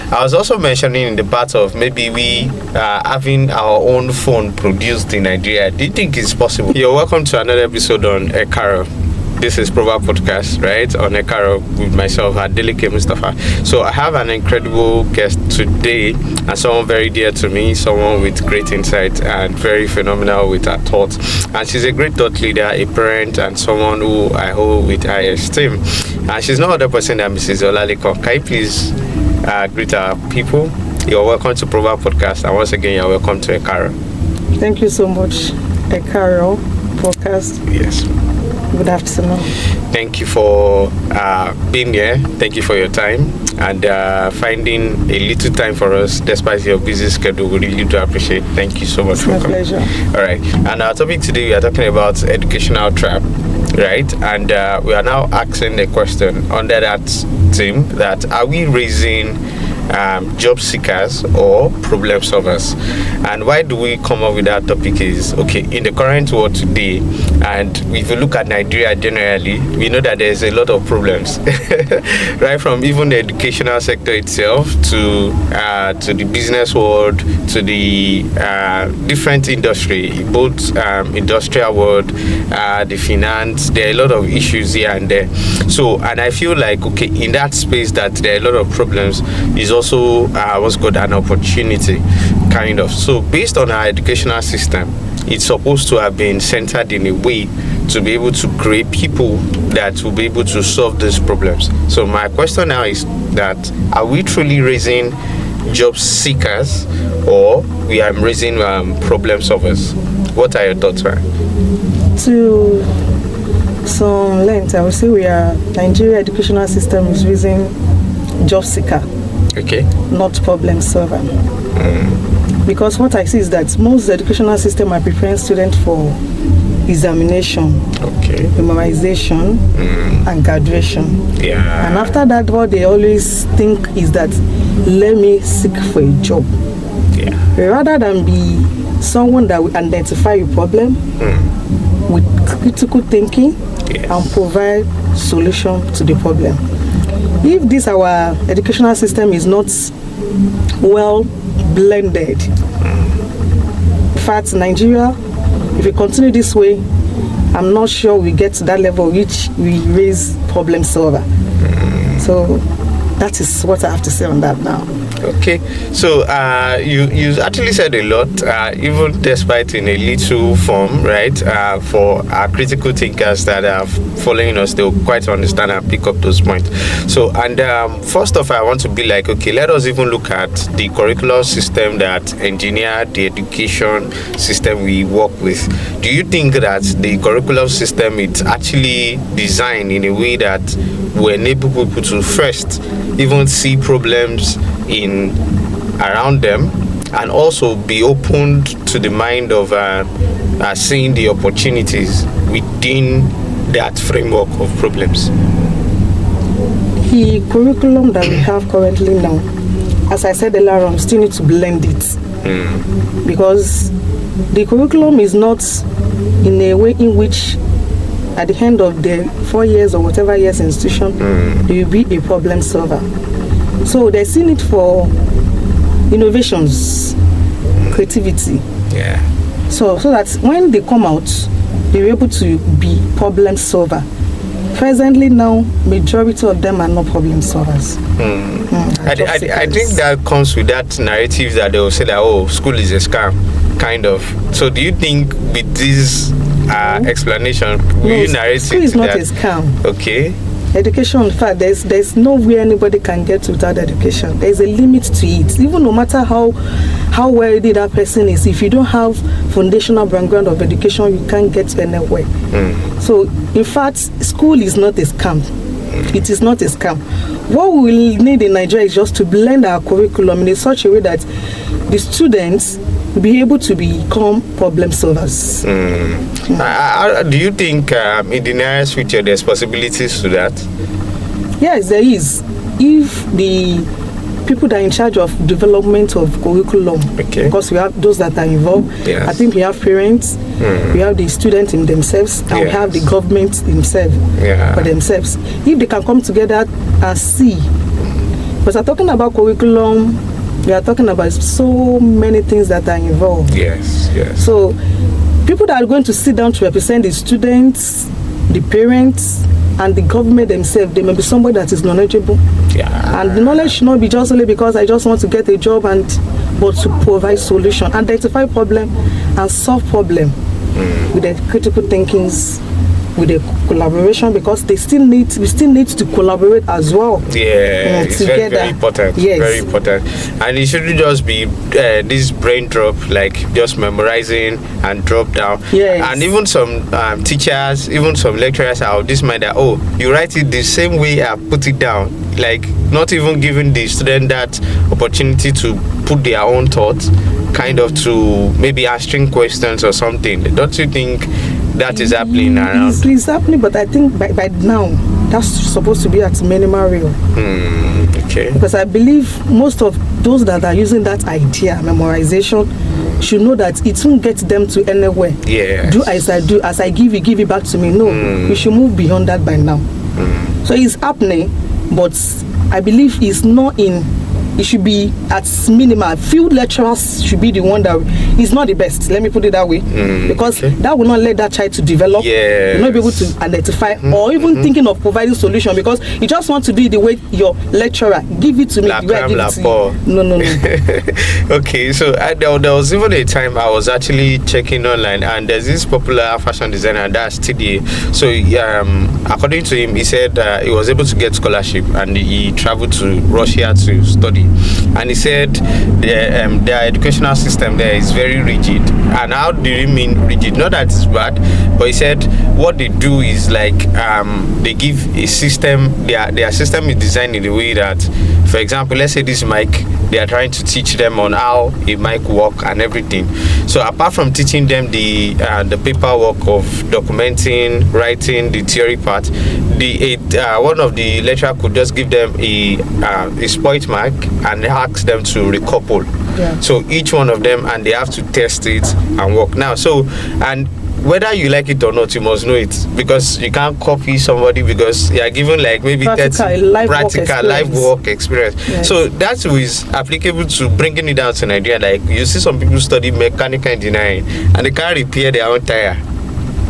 I was also mentioning in the part of maybe we having our own phone produced in Nigeria. Do you think it's possible? You're welcome to another episode on Ekaro. This is Proverb Podcast, right? On Ekaro with myself, Adeleke Mustafa. So I have an incredible guest today, and someone very dear to me, someone with great insight and very phenomenal with her thoughts. And she's a great thought leader, a parent, and someone who I hold with high esteem. And she's no other person than Mrs. Olaleko. Can you please greet our people? You're welcome to Proverb Podcast, and once again, you're welcome to Ekaro. Thank you so much, Ekaro Podcast. Yes. Good afternoon. Thank you for being here. Thank you for your time and finding a little time for us despite your busy schedule. We really do appreciate. Thank you so much for coming. It's my pleasure. All right. And our topic today, we are talking about educational trap, right? And we are now asking a question under that theme: that are we raising job seekers or problem solvers? And why do we come up with that topic is, okay, in the current world today, and if you look at Nigeria generally, we know that there's a lot of problems, right? From even the educational sector itself to the business world, to the different industry, both industrial world, the finance. There are a lot of issues here and there. So, and I feel like, okay, in that space that there are a lot of problems is also what's called an opportunity, kind of. So based on our educational system, it's supposed to have been centered in a way to be able to create people that will be able to solve these problems. So my question now is that, are we truly raising job seekers or we are raising problem solvers? What are your thoughts, man? To some length, I would say Nigeria educational system is raising job seeker. Okay. Not problem solver. Because what I see is that most educational system are preparing students for examination, memorization, and graduation. Yeah. And after that, what they always think is that, let me seek for a job. Yeah. Rather than be someone that will identify your problem with critical thinking and provide solution to the problem. If this our educational system is not well blended, in fact, Nigeria, if we continue this way, I'm not sure we get to that level which we raise problem solver. So that is what I have to say on that now. Okay, so you actually said a lot, even despite in a little form, right? For our critical thinkers that are following us, they'll quite understand and pick up those points. So, and first off, I want to be like, okay, let us even look at the curricular system that engineer the education system we work with. Do you think that the curricular system is actually designed in a way that will enable people to first even see problems in around them and also be opened to the mind of seeing the opportunities within that framework of problems? The curriculum that we have currently now, as I said earlier on, still need to blend it. Because the curriculum is not in a way in which at the end of the 4 years or whatever years institution, they will be a problem solver. So they see it for innovations, creativity. Yeah. So that when they come out, they're able to be problem solver. Presently now, majority of them are not problem solvers. I think that comes with that narrative that they will say that, oh, school is a scam, kind of. So do you think with this explanation, will you narrate school is not a scam. Okay. Education, in fact, there's nowhere anybody can get without education. There's a limit to it. Even no matter how wealthy that person is, if you don't have foundational background of education, you can't get anywhere. So, in fact, school is not a scam. It is not a scam. What we will need in Nigeria is just to blend our curriculum in such a way that the students will be able to become problem solvers. Do you think in the nearest future there's possibilities to that? Yes, there is. If the people that are in charge of development of curriculum, because we have those that are involved, I think we have parents, we have the students in themselves, and we have the government themselves for themselves. If they can come together and see Because we're talking about curriculum, we are talking about so many things that are involved. Yes. So people that are going to sit down to represent the students, the parents, and the government themselves, they may be somebody that is knowledgeable. Yeah. And the knowledge should not be just only because I just want to get a job, but to provide solution, identify problem, and solve problem with the critical thinkings, with the collaboration, because we still need to collaborate as well. Yeah, it's very, very important. Yes. Very important. And it shouldn't just be this brain drop, like just memorizing and drop down. Yes. And even some teachers, even some lecturers are of this mind that, oh, you write it the same way I put it down. Like not even giving the student that opportunity to put their own thoughts, kind of to maybe answering questions or something. Don't you think that is happening around? It's happening, but I think by now that's supposed to be at minimal real. Okay. Because I believe most of those that are using that idea, memorization, should know that it won't get them to anywhere. Yeah. Do as I do, as I give it back to me. No, we should move beyond that by now. So it's happening, but I believe it's not in. It should be at minimal. Field lecturers should be the one that is not the best. Let me put it that way, because that will not let that child to develop. Yeah. You'll not be able to identify or even thinking of providing solution, because you just want to do it the way your lecturer give it to me. The way I give it to you. No. Okay, so there was even a time I was actually checking online, and there's this popular fashion designer, that's TDA. So according to him, he said he was able to get scholarship, and he traveled to Russia to study. And he said their educational system there is very rigid. And how do you mean rigid? Not that it's bad, but he said what they do is like they give a system. Their system is designed in a way that, for example, let's say this mic, they are trying to teach them on how a mic work and everything. So apart from teaching them the paperwork of documenting, writing, the theory part, one of the lecturer could just give them a spoilt mic and ask them to recouple. Yeah. So each one of them, and they have to test it and work. Now, and whether you like it or not, you must know it, because you can't copy somebody, because you are given like maybe practical live work experience. Yes. So that is applicable to bringing it down to Nigeria. Like you see some people study mechanical engineering and they can't repair their own tire.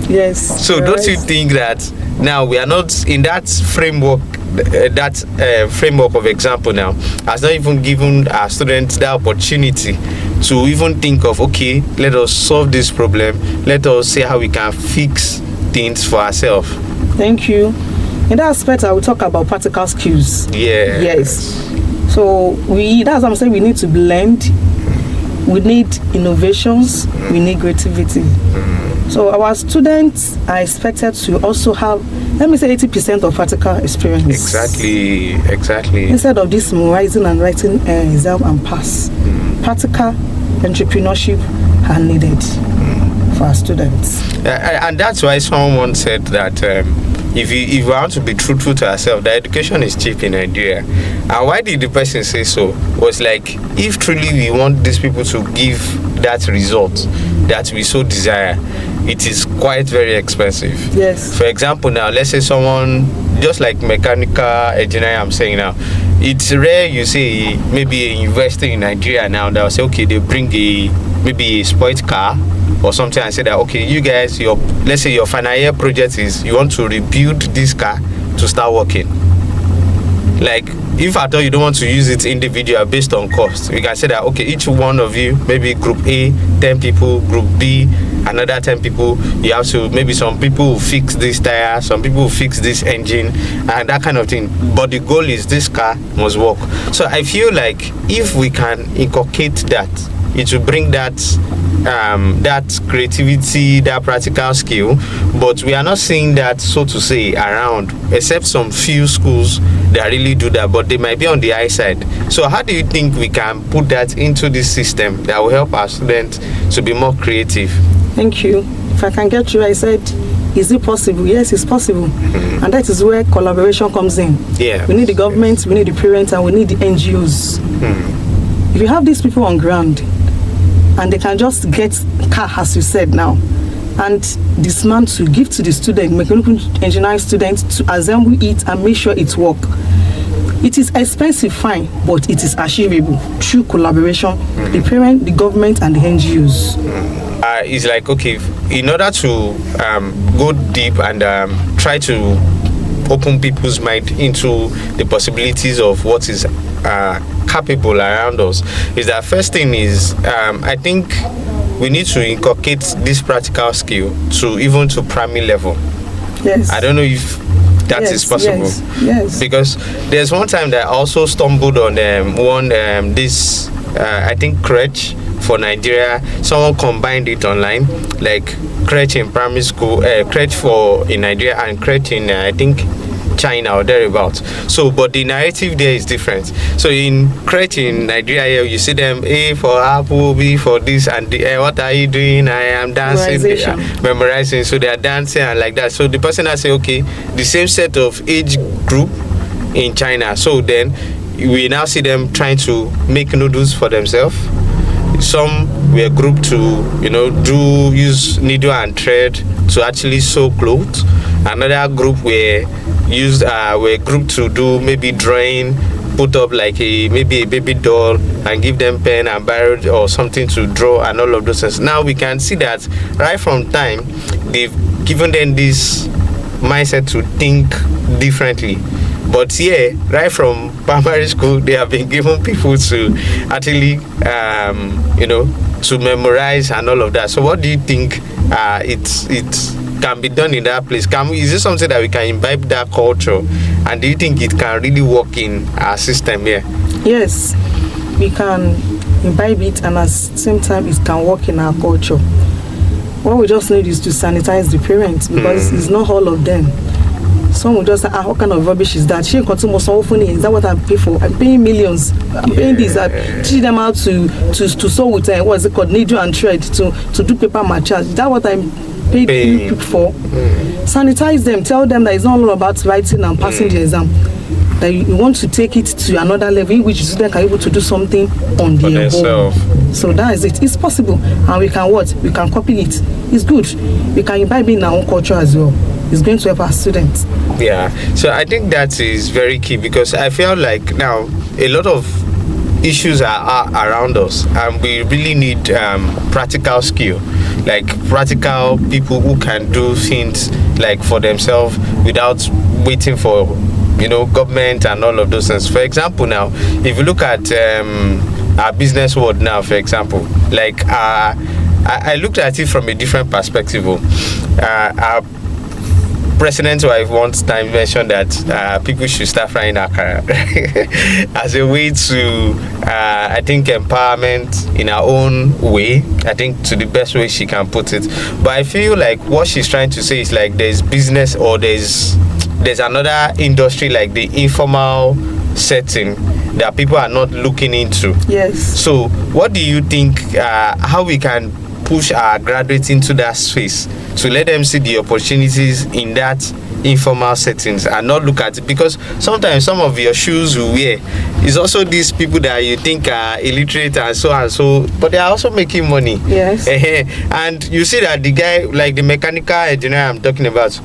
Yes. So don't you think that now we are not in that framework? Framework of example now has not even given our students the opportunity to even think of, okay, let us solve this problem, let us see how we can fix things for ourselves. Thank you. In that aspect, I will talk about practical skills. Yeah. Yes. So that's what I'm saying, we need to blend, we need innovations, we need creativity. So our students are expected to also have, let me say, 80% of practical experience. Exactly. Instead of this memorizing and writing exam and pass, practical entrepreneurship are needed for our students. And that's why someone said that if you want to be truthful to ourselves, the education is cheap in Nigeria. And why did the person say so? Was like, if truly we want these people to give that result that we so desire, it is quite very expensive. Yes. For example, now let's say someone just like mechanical engineering, I'm saying now, it's rare you see maybe a university in Nigeria now that will say, okay, they bring maybe a spoiled car or something and say that, okay, you guys, let's say your final year project is you want to rebuild this car to start working. Like, if at all you don't want to use it individual based on cost, we can say that, okay, each one of you, maybe group A, 10 people, group B, another 10 people, you have to, maybe some people will fix this tire, some people will fix this engine, and that kind of thing. But the goal is this car must work. So I feel like if we can inculcate that, it will bring that creativity, that practical skill. But we are not seeing that, so to say, around, except some few schools that really do that, but they might be on the high side. So how do you think we can put that into this system that will help our students to be more creative? Thank you. If I can get you, I said, is it possible? Yes, it's possible. And that is where collaboration comes in. Yeah. We need the government, we need the parents, and we need the NGOs. If you have these people on ground, and they can just get car, as you said now, and dismantle, give to the student, mechanical engineering students to assemble it and make sure it works. It is expensive, fine, but it is achievable through collaboration, the parent, the government, and the NGOs. It's like, okay, in order to go deep and try to open people's mind into the possibilities of what is capable around us, is that first thing is I think we need to inculcate this practical skill to primary level. Yes. I don't know if that is possible. Yes. Because there's one time that I also stumbled on this I think crèche for Nigeria. Someone combined it online, like crèche in primary school, crèche in Nigeria and crèche in I think China or thereabouts. So, but the narrative there is different. So in crèche in Nigeria, you see them A for apple, B for this, and what are you doing? I am dancing, memorizing. So they are dancing and like that. So the person has say, okay, the same set of age group in China. So then we now see them trying to make noodles for themselves. Some were grouped to, use needle and thread to actually sew clothes. Another group were grouped to do maybe drawing, put up like maybe a baby doll and give them pen and barrel or something to draw and all of those things. Now we can see that right from time they've given them this mindset to think differently. But yeah, right from primary school, they have been given people to actually, to memorize and all of that. So what do you think it can be done in that place? Is it something that we can imbibe that culture? And do you think it can really work in our system here? Yes, we can imbibe it, and at the same time, it can work in our culture. What we just need is to sanitize the parents, because it's not all of them. Some will just say, what kind of rubbish is that? She continue so often. Is that what I pay for? I'm paying millions. I'm paying this. I teach them how to sew with what's it called, needle and thread, to do paper matches. Is that what I'm paid for? Sanitize them. Tell them that it's not all about writing and passing the exam. That you want to take it to another level in which students are able to do something on their own. So that is it. It's possible, and we can We can copy it. It's good. We can imbibe in our own culture as well. It's going to help our students. Yeah. So I think that is very key, because I feel like now a lot of issues are around us, and we really need practical skill, like practical people who can do things like for themselves without waiting for government and all of those things. For example, now if you look at our business world now, for example, like I looked at it from a different perspective. Our president's wife once time mentioned that people should start frying akara as a way to I think empowerment in our own way, I think to the best way she can put it. But I feel like what she's trying to say is like there's business, or there's another industry, like the informal setting that people are not looking into. Yes. So what do you think how we can push our graduates into that space to let them see the opportunities in that informal settings and not look at it? Because sometimes some of your shoes you wear is also these people that you think are illiterate and so, but they are also making money. Yes. And you see that the guy, like the mechanical engineer I'm talking about,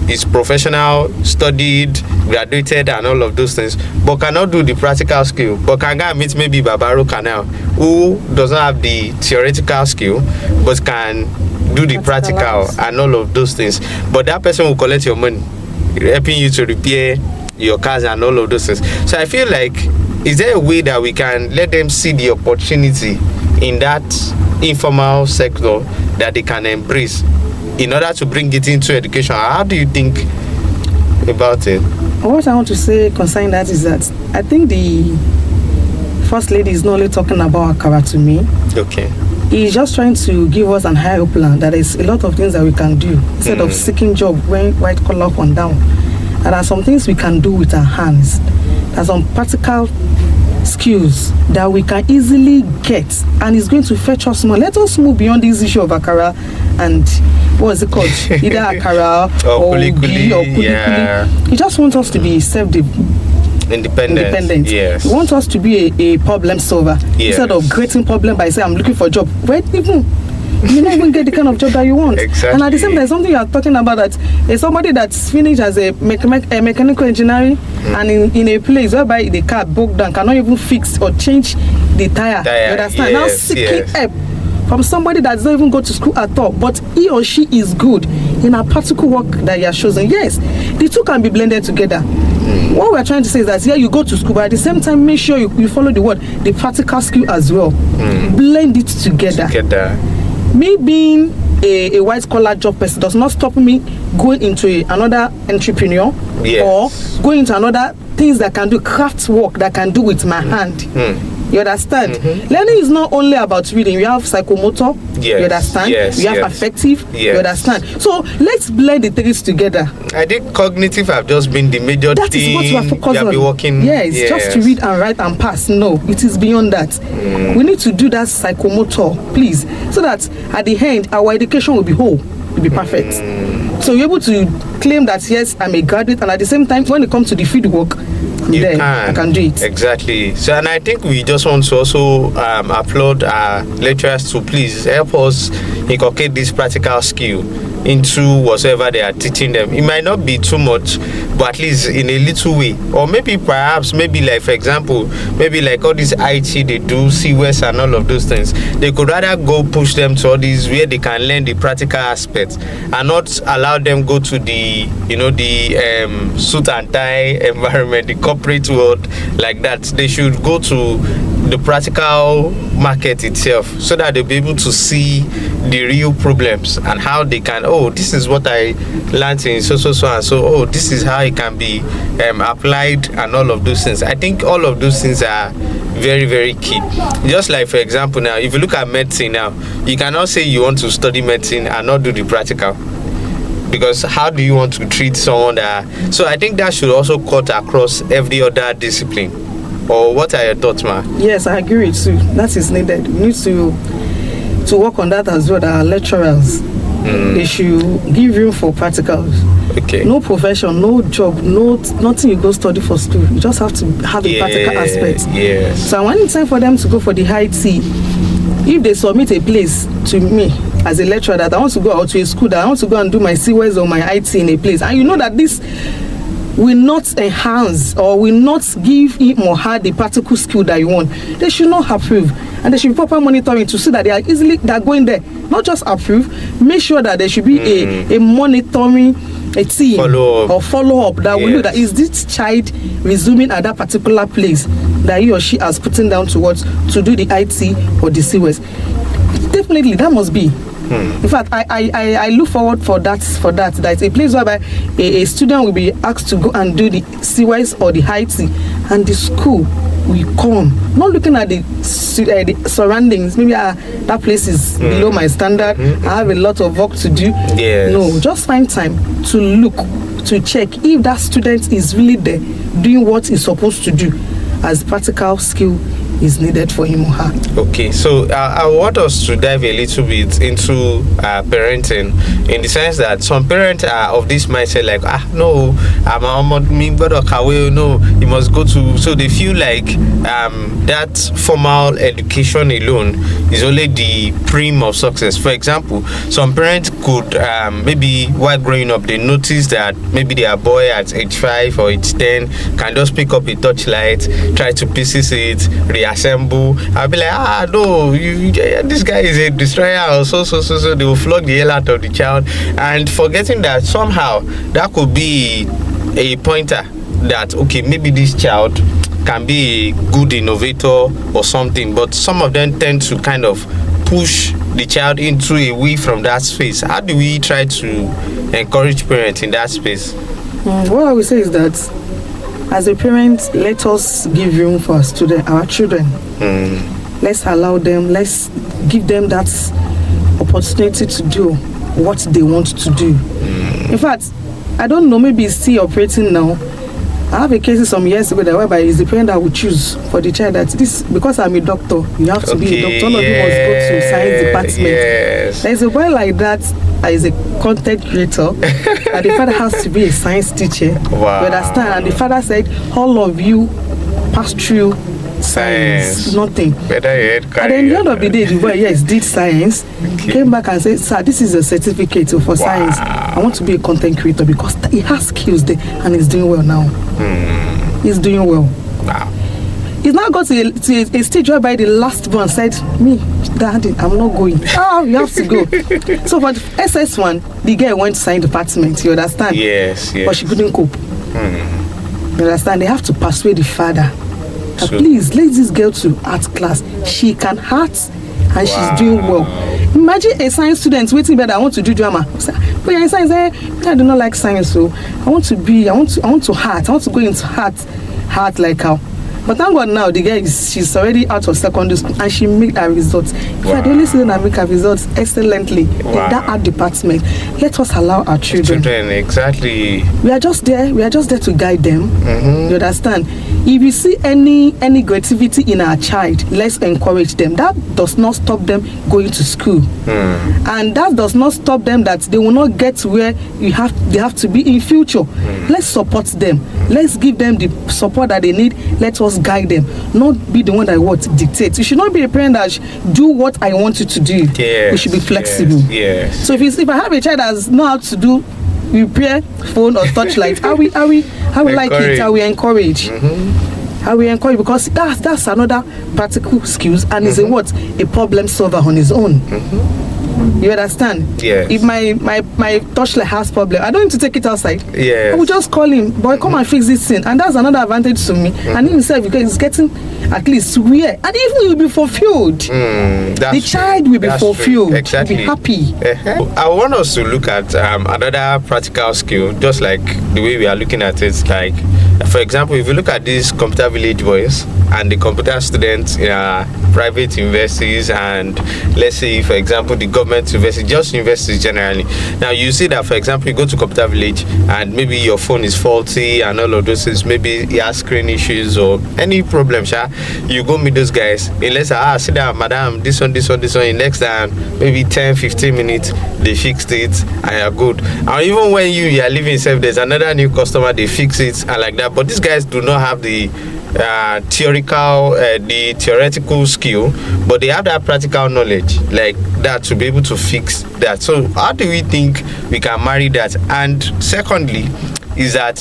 is professional, studied, graduated and all of those things, but cannot do the practical skill. But can go meet maybe Babaro Canal, who doesn't have the theoretical skill but can do the practical and all of those things. But that person will collect your money, helping you to repair your cars and all of those things. So I feel like, is there a way that we can let them see the opportunity in that informal sector that they can embrace in order to bring it into education? How do you think about it? What I want to say concerning that is that I think the First Lady is not only talking about akara to me. Okay. He's just trying to give us an higher plan that there's a lot of things that we can do instead of seeking job when white collar up and down. And there are some things we can do with our hands. There's some practical skills that we can easily get, and it's going to fetch us more. Let us move beyond this issue of akara and what is it called? Either akara or kuli. Yeah. He just wants us to be independent. Yes. He wants us to be a problem solver instead of creating problem by saying I'm looking for a job. Wait, even you not even get the kind of job that you want. Exactly. And at the same time, something you are talking about that is somebody that's finished as a mechanical engineering and in a place whereby the car broke down, cannot even fix or change the tire. You understand? Now seeking help from somebody that doesn't even go to school at all, but he or she is good in a practical work that you are chosen. Yes, the two can be blended together. What we're trying to say is that you go to school, but at the same time, make sure you follow the practical skill as well. Blend it together. Me being a white collar job person does not stop me going into another entrepreneur or going into another things that can do craft work that can do with my hand. You understand? Learning is not only about reading. We have psychomotor. You understand? We have affective. You understand? So let's blend the things together. I think cognitive have just been the major that thing. That is what we are focused on. Working. Yes, just to read and write and pass. No, it is beyond that. We need to do that psychomotor, please, so that at the end our education will be whole, will be perfect. So you're able to claim that yes, I'm a graduate, and at the same time, when it comes to the field work, I can do it. Exactly. So, and I think we just want to also applaud our lecturers to please help us inculcate this practical skill into whatever they are teaching them. It might not be too much, but at least in a little way. Or maybe like, for example, maybe like all this IT they do, CWES and all of those things, they could rather go push them to all these where they can learn the practical aspects and not allow them go to the, the suit and tie environment, the corporate world like that. They should go to the practical market itself so that they'll be able to see the real problems and how they can, this is what I learned in so and so, this is how it can be applied and all of those things. I think all of those things are very, very key. Just like, for example, now if you look at medicine now, you cannot say you want to study medicine and not do the practical, because how do you want to treat someone so I think that should also cut across every other discipline. Or what are your thoughts, ma? Yes, I agree with you. That is needed. We need to work on that as well. That our lecturers, they should give room for practicals. Okay. No profession, no job, nothing you go study for school. You just have to have a practical aspect. Yes. So when it's time for them to go for the high T, if they submit a place to me as a lecturer that I want to go out to a school, that I want to go and do my CWES or my IT in a place, and you know that this will not enhance or will not give him or her the practical skill that you want, they should not approve, and they should be proper monitoring to see that they're going there. Not just approve, make sure that there should be a monitoring team or follow up that will know that is this child resuming at that particular place that he or she has put down towards to do the IT or the CWES. Definitely that must be. In fact, I look forward for that. That's a place whereby a student will be asked to go and do the CWES or the IT, and the school will come, not looking at the surroundings. Maybe that place is below my standard. I have a lot of work to do. No, just find time to look, to check if that student is really there doing what he's supposed to do as practical skill is needed for him or her. Okay, so I want us to dive a little bit into parenting, in the sense that some parents are of this mindset like, no, you must go to, so they feel like that formal education alone is only the prim of success. For example, some parents could maybe while growing up, they notice that maybe their boy at age 5 or age 10 can just pick up a torchlight, try to pieces it, reassemble. I'll be like, no, this guy is a destroyer, or so they will flog the hell out of the child, and forgetting that somehow that could be a pointer that, okay, maybe this child can be a good innovator or something, but some of them tend to kind of push the child into away from that space. How do we try to encourage parents in that space? What I would say is that as a parent, let us give room for our children. Let's allow them, let's give them that opportunity to do what they want to do. In fact, I don't know, maybe it's still operating now. I have a case some years ago that whereby it's the parent that will choose for the child that this, because I'm a doctor, you have to be a doctor. All of you must go to science department. There's a boy like that is a content creator, and the father has to be a science teacher. Wow. You understand? And the father said, all of you pass through science. Nothing. Whether At the end of the day, the boy, yes, did science, came back and said, sir, this is a certificate for science. I want to be a content creator because he has skills there and he's doing well now. He's doing well. Wow. He's now got to a stage whereby the last one said, me, Daddy, I'm not going. Oh, you have to go. So for the SS1, the girl went to science department, you understand? Yes. But she couldn't cope. You understand? They have to persuade the father. Please, let this girl to art class. She can art and she's doing well. Imagine a science student waiting there that I want to do drama. But you're in science, I do not like science, so I want to art. I want to go into art like her. But thank God now, the girl she's already out of secondary school and she made her results. If I only see that make her results excellently in that art department, let us allow our children. Exactly. We are just there to guide them. You understand? If you see any creativity in our child, let's encourage them. That does not stop them going to school. And that does not stop them that they will not get to where they have to be in future. Let's support them. Let's give them the support that they need. Let us guide them, not be the one that dictates. You should not be a parent that do what I want you to do. Yes, we should be flexible. Yes. So if I have a child that does know how to do repair phone or touchlight, I will like it. I will encourage. I will encourage because that's another practical skills and is a problem solver on his own. You understand? Yes. If my touchlight has problem, I don't need to take it outside. Yes. I will just call him, boy, come and fix this thing. And that's another advantage to me. And himself, because he's getting at least where. And even he will be fulfilled. The child will be fulfilled. True. Exactly. Will be happy. I want us to look at another practical skill, just like the way we are looking at it. Like, for example, if you look at these computer village boys and the computer students in private universities, and let's say, for example, the government university, just universities generally. Now, you see that, for example, you go to computer village and maybe your phone is faulty and all of those things, maybe you have screen issues or any problem, you go meet those guys. Unless sit down, madam, this one. In next time, maybe 10-15 minutes, they fixed it and you're good. And even when you are leaving safe, there's another new customer, they fix it and like that. But these guys do not have the theoretical skill, but they have that practical knowledge like that to be able to fix that. So how do we think we can marry that? And secondly, is there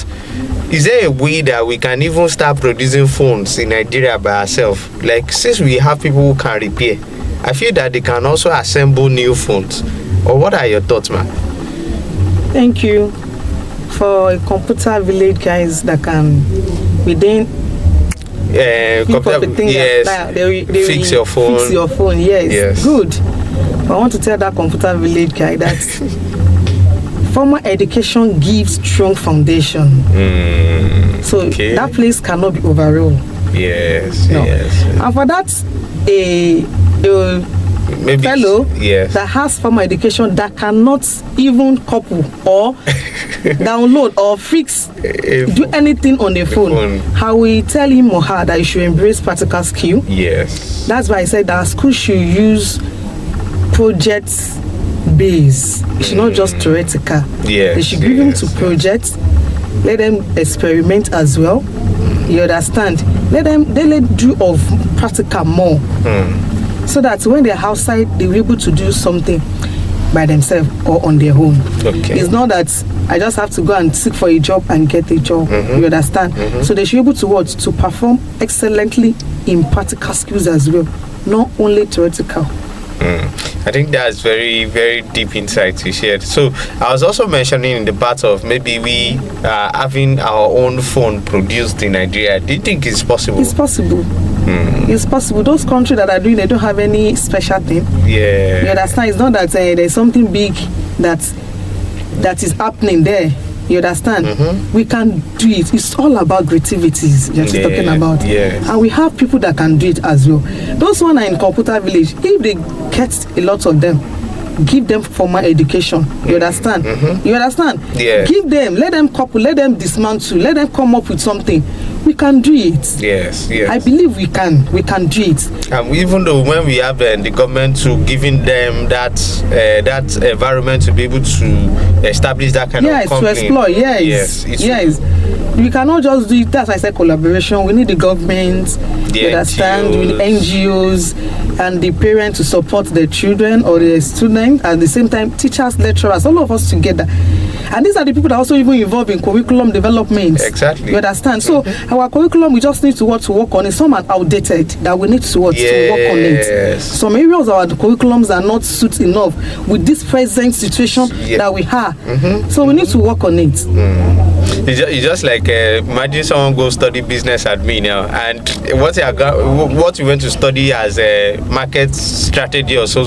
a way that we can even start producing phones in Nigeria by ourselves? Like, since we have people who can repair, I feel that they can also assemble new phones. Or what are your thoughts, man? Thank you for a computer village guys that can within fix your phone. Fix your phone, yes. Good. I want to tell that computer village guy that formal education gives strong foundation. So that place cannot be overruled. Yes. And for that, a fellow that has formal education that cannot even couple or download or fix, do anything on the phone, how we tell him or her that you should embrace practical skill. Yes. That's why I said that school should use projects based. It should not just theoretical. Yes. They should give them to projects. Let them experiment as well. You understand? Let do of practical more. So that when they're outside, they'll be able to do something by themselves or on their own. It's not that I just have to go and seek for a job and get a job. You understand? So they should be able to perform excellently in practical skills as well, not only theoretical. I think that's very, very deep insight you shared. So I was also mentioning in the part of maybe we having our own phone produced in Nigeria. Do you think it's possible? It's possible. It's possible. Those countries that are doing, they don't have any special thing. Yeah. You understand? It's not that there's something big that is happening there. You understand? We can do it. It's all about creativities you're talking about. And we have people that can do it as well. Those one are in computer village. If they get a lot of them, give them formal education. You understand? You understand? Yeah. Give them, let them couple, let them dismantle, let them come up with something. we can do it. Yes. I believe we can do it. Even though when we have the government to giving them that environment to be able to establish that kind of company. Yes, to explore. Yes. We cannot just do it. That's why I said collaboration. We need the government, the understand, with NGOs and the parents to support their children or their students. At the same time, teachers, lecturers, all of us together. And these are the people that are also even involved in curriculum development. Exactly. You understand? So our curriculum, we just need to work on it. Some are outdated that we need to work on it. Some areas of our curriculums are not suit enough with this present situation that we have. So we need to work on it. It's just like imagine someone go study business admin now, and what you went to study as a market strategy or so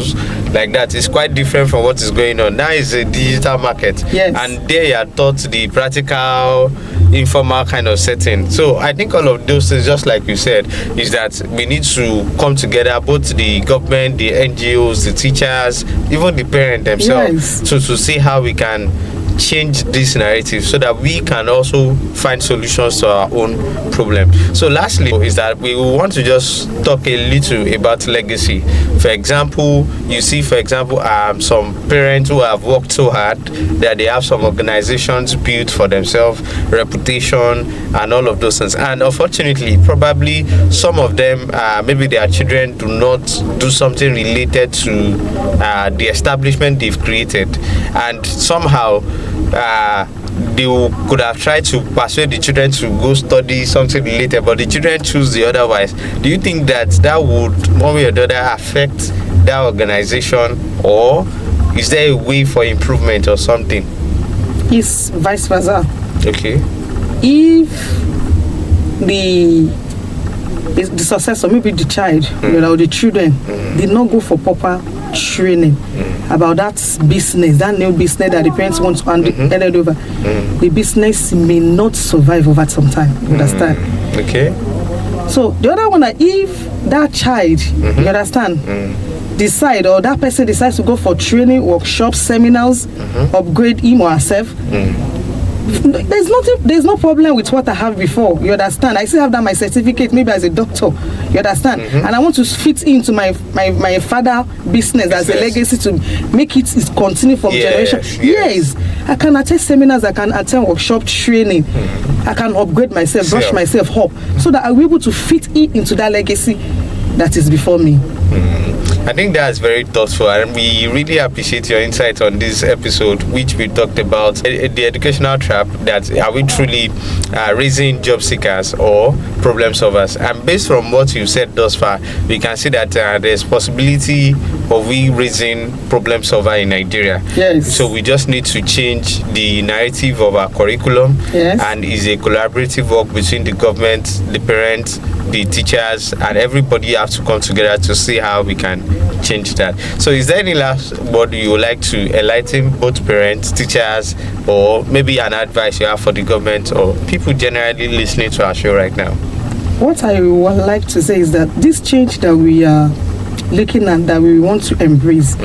like that is quite different from what is going on. Now is a digital market, and there you are taught the practical, informal kind of setting. So I think all of those things, just like you said, is that we need to come together, both the government, the NGOs, the teachers, even the parents themselves, to see how we can change this narrative so that we can also find solutions to our own problem. So lastly is that we want to just talk a little about legacy. For example, you see some parents who have worked so hard that they have some organizations built for themselves, reputation and all of those things, and unfortunately probably some of them maybe their children do not do something related to the establishment they've created, and somehow they could have tried to persuade the children to go study something related, but the children choose the otherwise. Do you think that would one way or the other affect that organization, or is there a way for improvement or something? It's vice versa. Okay. If the successor, maybe the child or the children did not go for proper training about that business, that new business that the parents want to hand over, the business may not survive over some time. Understand? Okay. So the other one, that if that child, you understand, decide, or that person decides to go for training, workshops, seminars, upgrade him or herself, there's no problem with what I have before. You understand? I still have that my certificate, maybe as a doctor. You understand? And I want to fit into my father business as a legacy to make it continue from generation. Yes, I can attend seminars, I can attend workshop training, I can upgrade myself, brush myself up, so that I'll be able to fit it into that legacy that is before me. I think that's very thoughtful, and we really appreciate your insight on this episode, which we talked about the educational trap. That are we truly raising job seekers or problem solvers? And based from what you said thus far, we can see that there's possibility of we raising problem solver in Nigeria. Yes. So we just need to change the narrative of our curriculum, and is a collaborative work between the government, the parents, the teachers, and everybody have to come together to see how we can change that. So is there any last word you would like to enlighten both parents, teachers, or maybe an advice you have for the government or people generally listening to our show right now? What I would like to say is that this change that we are looking at, that we want to embrace,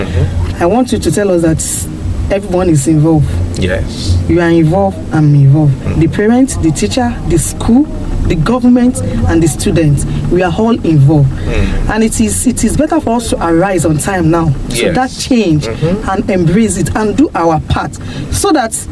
I want you to tell us that everyone is involved. Yes. You are involved, I'm involved. The parents, the teacher, the school, the government, and the students, we are all involved. And it is better for us to arise on time now, so that change, and embrace it and do our part, so that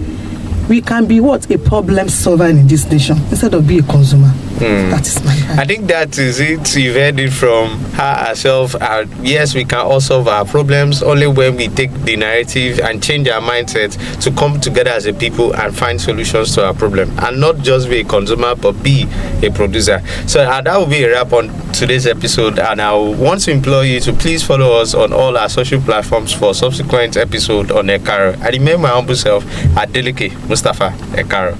we can be a problem solver in this nation instead of be a consumer. That is my point. I think that is it. You've heard it from her herself. Yes, we can all solve our problems only when we take the narrative and change our mindset to come together as a people and find solutions to our problem, and not just be a consumer but be a producer. So that will be a wrap on today's episode, and I want to implore you to please follow us on all our social platforms for subsequent episode on Ekaro. I remain my humble self, Adeleke Mustafa Ekaro.